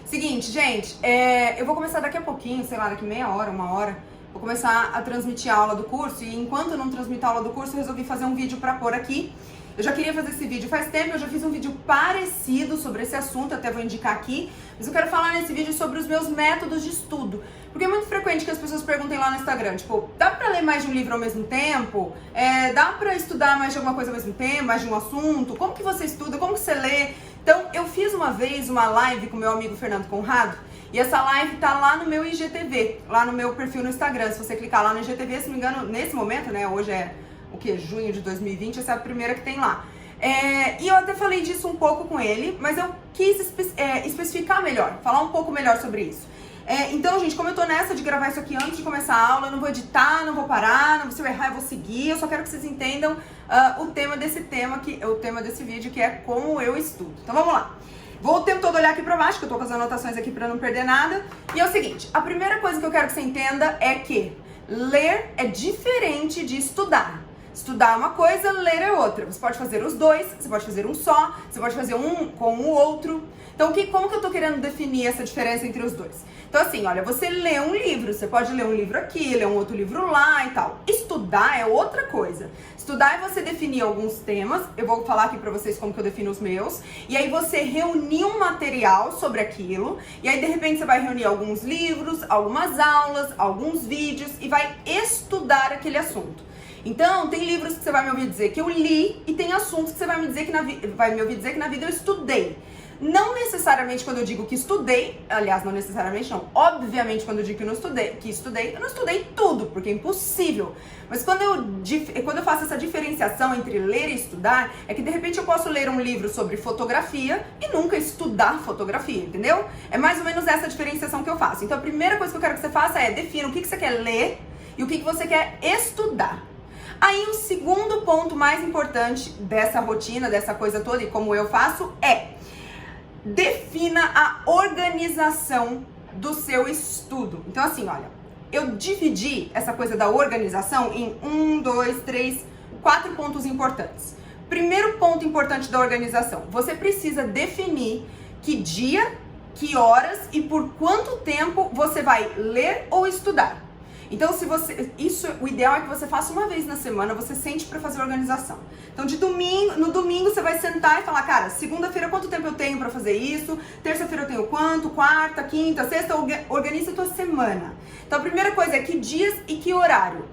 Seguinte, gente, eu vou começar daqui a pouquinho, sei lá, daqui meia hora, uma hora, vou começar a transmitir a aula do curso e enquanto eu não transmito a aula do curso, eu resolvi fazer um vídeo pra pôr aqui. Eu já queria fazer esse vídeo faz tempo, eu já fiz um vídeo parecido sobre esse assunto, até vou indicar aqui, mas eu quero falar nesse vídeo sobre os meus métodos de estudo, porque é muito frequente que as pessoas perguntem lá no Instagram, tipo, dá pra ler mais de um livro ao mesmo tempo? Dá pra estudar mais de alguma coisa ao mesmo tempo, mais de um assunto? Como que você estuda? Como que você lê? Então, eu fiz uma vez uma live com meu amigo Fernando Conrado, e essa live tá lá no meu IGTV, lá no meu perfil no Instagram. Se você clicar lá no IGTV, se não me engano, nesse momento, né, hoje é o que? Junho de 2020, essa é a primeira que tem lá. E eu até falei disso um pouco com ele, mas eu quis especificar melhor, falar um pouco melhor sobre isso. Então, gente, como eu tô nessa de gravar isso aqui antes de começar a aula, eu não vou editar, não vou parar, se eu errar eu vou seguir, eu só quero que vocês entendam o tema desse vídeo, que é como eu estudo. Então vamos lá. Vou o tempo todo olhar aqui pra baixo, que eu tô com as anotações aqui pra não perder nada. E é o seguinte, a primeira coisa que eu quero que você entenda é que ler é diferente de estudar. Estudar é uma coisa, ler é outra. Você pode fazer os dois, você pode fazer um só, você pode fazer um com o outro. Então, como que eu tô querendo definir essa diferença entre os dois? Então, assim, olha, você lê um livro, você pode ler um livro aqui, ler um outro livro lá e tal. Estudar é outra coisa. Estudar é você definir alguns temas, eu vou falar aqui pra vocês como que eu defino os meus, e aí você reunir um material sobre aquilo, e aí de repente você vai reunir alguns livros, algumas aulas, alguns vídeos, e vai estudar aquele assunto. Então, tem livros que você vai me ouvir dizer que eu li e tem assuntos que você vai me ouvir dizer que na vida eu estudei. Não necessariamente quando eu digo que estudei, aliás, não necessariamente não, obviamente quando eu digo que eu não estudei tudo, porque é impossível. Mas quando eu faço essa diferenciação entre ler e estudar, é que de repente eu posso ler um livro sobre fotografia e nunca estudar fotografia, entendeu? É mais ou menos essa diferenciação que eu faço. Então a primeira coisa que eu quero que você faça é defina o que você quer ler e o que você quer estudar. Aí o segundo ponto mais importante dessa rotina, dessa coisa toda e como eu faço é defina a organização do seu estudo. Então assim, olha, eu dividi essa coisa da organização em 4 pontos importantes. Primeiro ponto importante da organização, você precisa definir que dia, que horas e por quanto tempo você vai ler ou estudar. Então, o ideal é que você faça uma vez na semana, você sente pra fazer organização. Então, no domingo você vai sentar e falar, cara, segunda-feira quanto tempo eu tenho pra fazer isso? Terça-feira eu tenho quanto? Quarta, quinta, sexta, organiza a tua semana. Então, a primeira coisa é que dias e que horário.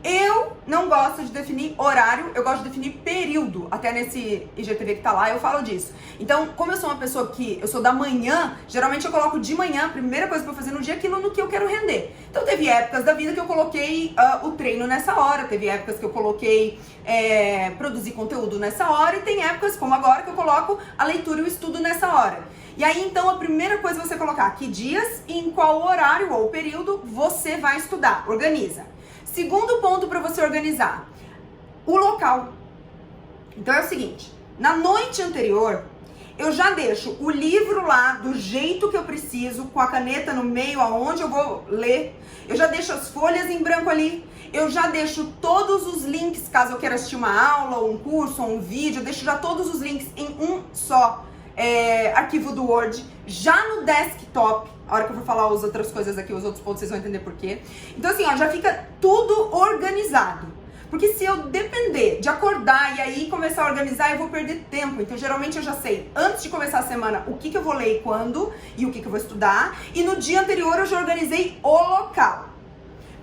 Eu não gosto de definir horário, eu gosto de definir período. Até nesse IGTV que tá lá eu falo disso. Então, como eu sou uma pessoa eu sou da manhã, geralmente eu coloco de manhã, a primeira coisa pra eu fazer no dia é aquilo no que eu quero render. Então, teve épocas da vida que eu coloquei o treino nessa hora, teve épocas que eu coloquei produzir conteúdo nessa hora, e tem épocas, como agora, que eu coloco a leitura e o estudo nessa hora. E aí, então, a primeira coisa é você colocar que dias e em qual horário ou período você vai estudar. Organiza. Segundo ponto para você organizar, o local. Então é o seguinte, na noite anterior, eu já deixo o livro lá do jeito que eu preciso, com a caneta no meio, aonde eu vou ler. Eu já deixo as folhas em branco ali. Eu já deixo todos os links, caso eu queira assistir uma aula, ou um curso, ou um vídeo, eu deixo já todos os links em um só arquivo do Word, já no desktop. A hora que eu for falar as outras coisas aqui, os outros pontos, vocês vão entender por quê. Então assim, ó, já fica tudo organizado. Porque se eu depender de acordar e aí começar a organizar, eu vou perder tempo. Então geralmente eu já sei, antes de começar a semana, o que eu vou ler e quando, e o que eu vou estudar. E no dia anterior eu já organizei o local.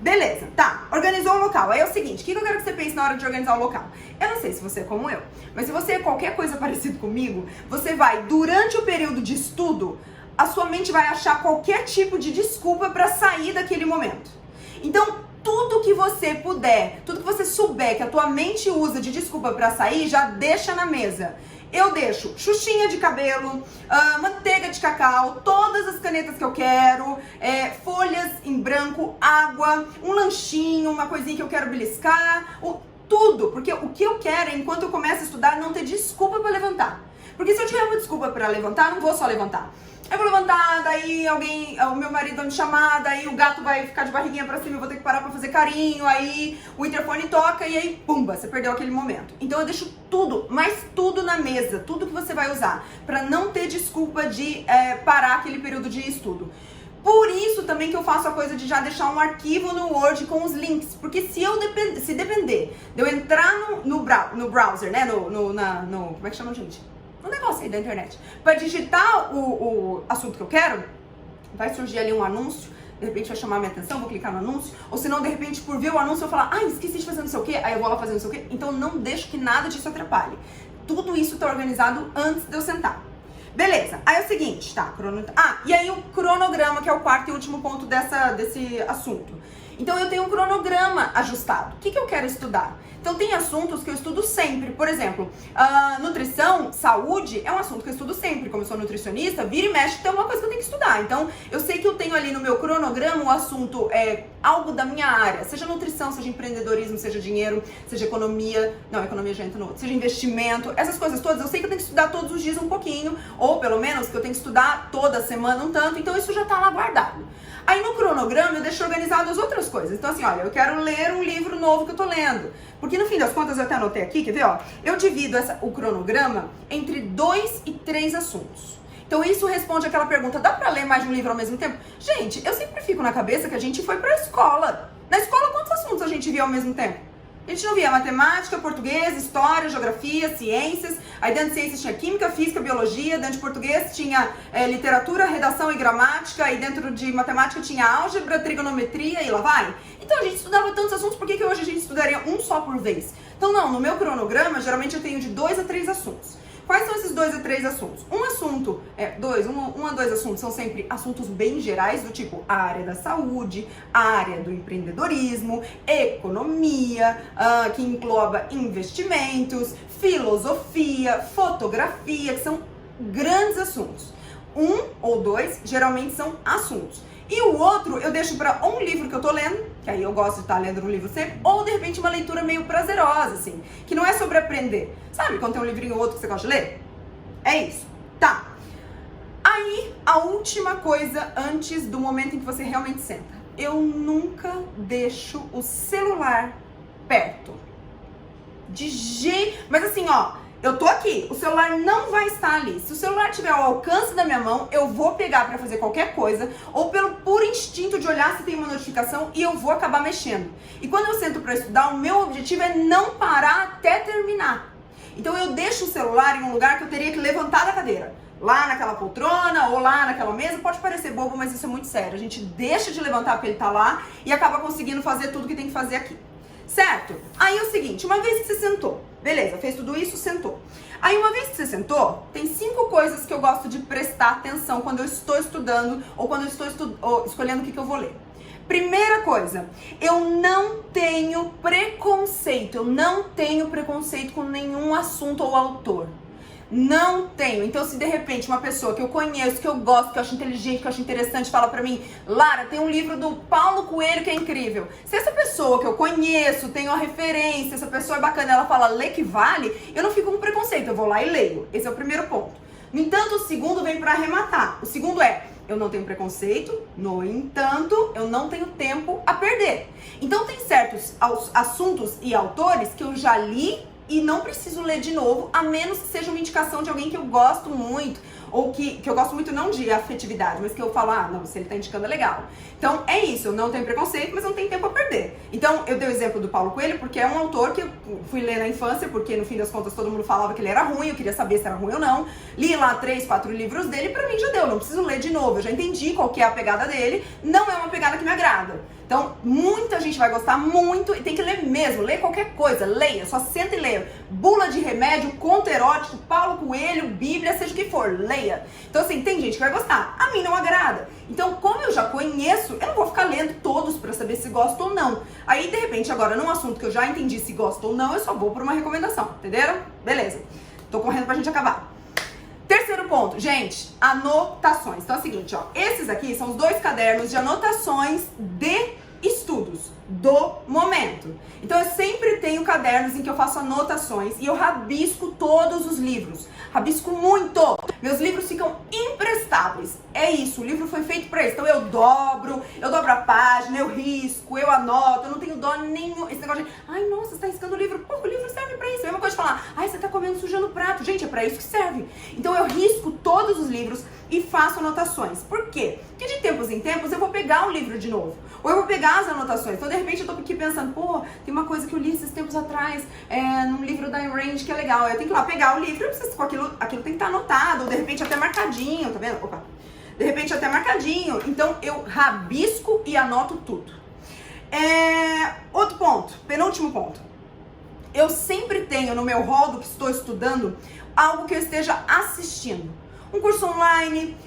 Beleza, tá, organizou o local. Aí é o seguinte, o que eu quero que você pense na hora de organizar o local? Eu não sei se você é como eu, mas se você é qualquer coisa parecida comigo, você vai, durante o período de estudo, a sua mente vai achar qualquer tipo de desculpa pra sair daquele momento. Então, tudo que você puder, tudo que você souber que a tua mente usa de desculpa pra sair, já deixa na mesa. Eu deixo xuxinha de cabelo, manteiga de cacau, todas as canetas que eu quero, folhas em branco, água, um lanchinho, uma coisinha que eu quero beliscar, tudo. Porque o que eu quero é, enquanto eu começo a estudar, não ter desculpa pra levantar. Porque se eu tiver uma desculpa pra levantar, não vou só levantar. Aí eu vou levantar, daí o meu marido vai me chamar, daí o gato vai ficar de barriguinha pra cima, eu vou ter que parar pra fazer carinho, aí o interfone toca e aí, pumba, você perdeu aquele momento. Então eu deixo tudo, mas tudo na mesa, tudo que você vai usar, pra não ter desculpa de parar aquele período de estudo. Por isso também que eu faço a coisa de já deixar um arquivo no Word com os links, porque se depender de eu entrar no browser, né, como é que chama, gente? No negócio aí da internet, para digitar o assunto que eu quero, vai surgir ali um anúncio, de repente vai chamar minha atenção, vou clicar no anúncio, ou senão de repente por ver o anúncio eu falar, ai, esqueci de fazer não sei o que, aí eu vou lá fazer não sei o que, então não deixo que nada disso atrapalhe. Tudo isso tá organizado antes de eu sentar. Beleza, aí é o seguinte, tá? E aí o cronograma, que é o quarto e último ponto desse assunto. Então eu tenho um cronograma ajustado. O que eu quero estudar? Então tem assuntos que eu estudo sempre. Por exemplo, nutrição, saúde é um assunto que eu estudo sempre. Como eu sou nutricionista, vira e mexe, tem uma coisa que eu tenho que estudar. Então eu sei que eu tenho ali no meu cronograma o assunto algo da minha área. Seja nutrição, seja empreendedorismo, seja dinheiro, seja economia. Não, economia já entra no outro. Seja investimento. Essas coisas todas eu sei que eu tenho que estudar todos os dias um pouquinho. Ou pelo menos que eu tenho que estudar toda semana um tanto. Então isso já tá lá guardado. Aí no cronograma eu deixo organizado as outras coisas. Então assim, olha, eu quero ler um livro novo que eu tô lendo. Porque no fim das contas eu até anotei aqui, quer ver, ó? Eu divido o cronograma entre 2 e 3 assuntos. Então isso responde aquela pergunta, dá pra ler mais de um livro ao mesmo tempo? Gente, eu sempre fico na cabeça que a gente foi pra escola. Na escola quantos assuntos a gente via ao mesmo tempo? A gente não via matemática, português, história, geografia, ciências. Aí dentro de ciências tinha química, física, biologia. Dentro de português tinha literatura, redação e gramática. Aí dentro de matemática tinha álgebra, trigonometria e lá vai. Então a gente estudava tantos assuntos, por que hoje a gente estudaria um só por vez? Então não, no meu cronograma geralmente eu tenho de 2 a 3 assuntos. Quais são esses 2 a 3 assuntos? Um a dois assuntos são sempre assuntos bem gerais, do tipo a área da saúde, a área do empreendedorismo, economia, que engloba investimentos, filosofia, fotografia, que são grandes assuntos. 1 ou 2 geralmente são assuntos. E o outro eu deixo para um livro que eu tô lendo, que aí eu gosto de estar lendo um livro sempre, ou de repente uma leitura meio prazerosa, assim, que não é sobre aprender. Sabe quando tem um livrinho ou outro que você gosta de ler? É isso. Tá. Aí, a última coisa antes do momento em que você realmente senta. Eu nunca deixo o celular perto. Mas assim, ó, eu tô aqui, o celular não vai estar ali. Se o celular estiver ao alcance da minha mão, eu vou pegar pra fazer qualquer coisa, ou pelo puro instinto de olhar se tem uma notificação e eu vou acabar mexendo. E quando eu sento pra estudar, o meu objetivo é não parar até terminar. Então eu deixo o celular em um lugar que eu teria que levantar da cadeira. Lá naquela poltrona ou lá naquela mesa, pode parecer bobo, mas isso é muito sério. A gente deixa de levantar porque ele tá lá e acaba conseguindo fazer tudo que tem que fazer aqui. Certo? Aí é o seguinte, uma vez que você sentou, beleza, fez tudo isso, sentou. Aí uma vez que você sentou, tem 5 coisas que eu gosto de prestar atenção quando eu estou estudando ou quando eu estou escolhendo o que eu vou ler. Primeira coisa, eu não tenho preconceito, com nenhum assunto ou autor. Não tenho. Então, se de repente uma pessoa que eu conheço, que eu gosto, que eu acho inteligente, que eu acho interessante, fala pra mim, Lara, tem um livro do Paulo Coelho que é incrível. Se essa pessoa que eu conheço, tenho a referência, essa pessoa é bacana, ela fala, lê que vale, eu não fico com preconceito, eu vou lá e leio. Esse é o primeiro ponto. No entanto, o segundo vem pra arrematar. O segundo é, eu não tenho preconceito, no entanto, eu não tenho tempo a perder. Então, tem certos assuntos e autores que eu já li e não preciso ler de novo, a menos que seja uma indicação de alguém que eu gosto muito, ou que eu gosto muito não de afetividade, mas que eu falo, não, se ele tá indicando é legal. Então é isso, eu não tenho preconceito, mas não tenho tempo a perder. Então eu dei o exemplo do Paulo Coelho, porque é um autor que eu fui ler na infância, porque no fim das contas todo mundo falava que ele era ruim, eu queria saber se era ruim ou não. Li lá 3, 4 livros dele, pra mim já deu, não preciso ler de novo, eu já entendi qual que é a pegada dele, não é uma pegada que me agrada. Então, muita gente vai gostar muito e tem que ler mesmo, ler qualquer coisa, leia, só senta e leia. Bula de remédio, conto erótico, Paulo Coelho, Bíblia, seja o que for, leia. Então assim, tem gente que vai gostar, a mim não agrada. Então, como eu já conheço, eu não vou ficar lendo todos pra saber se gosto ou não. Aí, de repente, agora, num assunto que eu já entendi se gosto ou não, eu só vou por uma recomendação, entenderam? Beleza, tô correndo pra gente acabar. Terceiro ponto, gente, anotações. Então é o seguinte, ó, esses aqui são os 2 cadernos de anotações de estudos do momento. Então eu sempre tenho cadernos em que eu faço anotações e eu rabisco todos os livros. Rabisco muito! Meus livros ficam imprestáveis. É isso, o livro foi feito pra isso. Então eu dobro a página, eu risco, eu anoto, eu não tenho dó nenhum. Esse negócio de, ai, nossa, você tá riscando o livro. Pô, o livro serve pra isso. É a mesma coisa de falar, ai, você tá comendo sujando o prato. Gente, é pra isso que serve. Então eu risco todos os livros e faço anotações. Por quê? Porque de tempos em tempos eu vou pegar um livro de novo. Ou eu vou pegar as anotações. Então, de repente, eu tô aqui pensando, pô, tem uma coisa que eu li esses tempos atrás, num livro da Ayn Rand que é legal. Eu tenho que ir lá pegar o livro, eu preciso com aquilo tem que estar anotado, ou de repente até marcadinho, tá vendo? Opa! De repente até marcadinho. Então, eu rabisco e anoto tudo. Outro ponto, penúltimo ponto. Eu sempre tenho no meu rol do que estou estudando algo que eu esteja assistindo. Um curso online,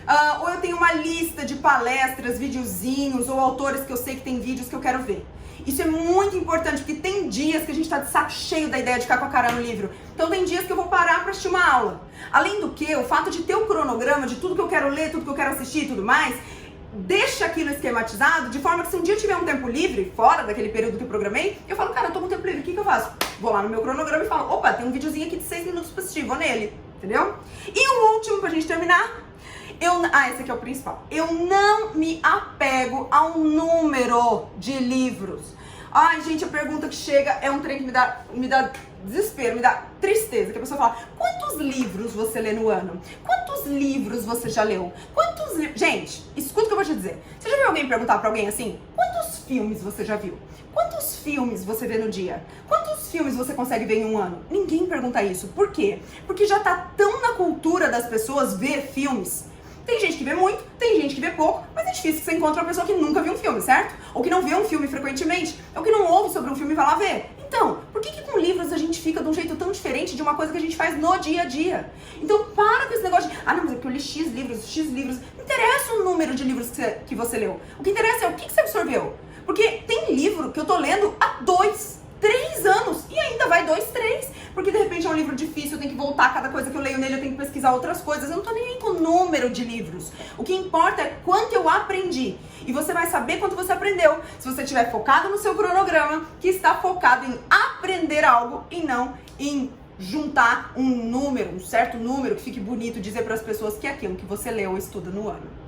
ou eu tenho uma lista de palestras, videozinhos, ou autores que eu sei que tem vídeos que eu quero ver. Isso é muito importante, porque tem dias que a gente tá de saco cheio da ideia de ficar com a cara no livro. Então tem dias que eu vou parar pra assistir uma aula. Além do que, o fato de ter um cronograma de tudo que eu quero ler, tudo que eu quero assistir e tudo mais, deixa aquilo esquematizado, de forma que se um dia eu tiver um tempo livre, fora daquele período que eu programei, eu falo, cara, eu tô com tempo livre, o que eu faço? Vou lá no meu cronograma e falo, opa, tem um videozinho aqui de 6 minutos pra assistir, vou nele, entendeu? E o último, pra gente terminar, esse aqui é o principal, eu não me apego a um número de livros. Ai, gente, a pergunta que chega é um trem que me dá desespero, me dá tristeza, que a pessoa fala, quantos livros você lê no ano? Quantos livros você já leu? Quantos livros... Gente, escuta o que eu vou te dizer. Você já viu alguém perguntar pra alguém assim, quantos filmes você já viu? Quantos filmes você vê no dia? Quantos filmes você consegue ver em um ano? Ninguém pergunta isso. Por quê? Porque já tá tão na cultura das pessoas ver filmes. Tem gente que vê muito, tem gente que vê pouco, mas é difícil que você encontre uma pessoa que nunca viu um filme, certo? Ou que não vê um filme frequentemente, ou que não ouve sobre um filme e vai lá ver. Então, por que com livros a gente fica de um jeito tão diferente de uma coisa que a gente faz no dia a dia? Então, para com esse negócio de, não, mas é porque eu li X livros. Não interessa o número de livros que você leu. O que interessa é o que você absorveu. Porque tem livro que eu tô lendo há 2, 3 anos e ainda vai 2, 3. Porque de repente é um livro difícil, eu tenho que voltar a cada coisa que eu leio nele, eu tenho que pesquisar outras coisas. Eu não tô nem aí com o número de livros. O que importa é quanto eu aprendi. E você vai saber quanto você aprendeu se você estiver focado no seu cronograma, que está focado em aprender algo e não em juntar um número, um certo número que fique bonito, dizer para as pessoas que é aquilo que você leu ou estuda no ano.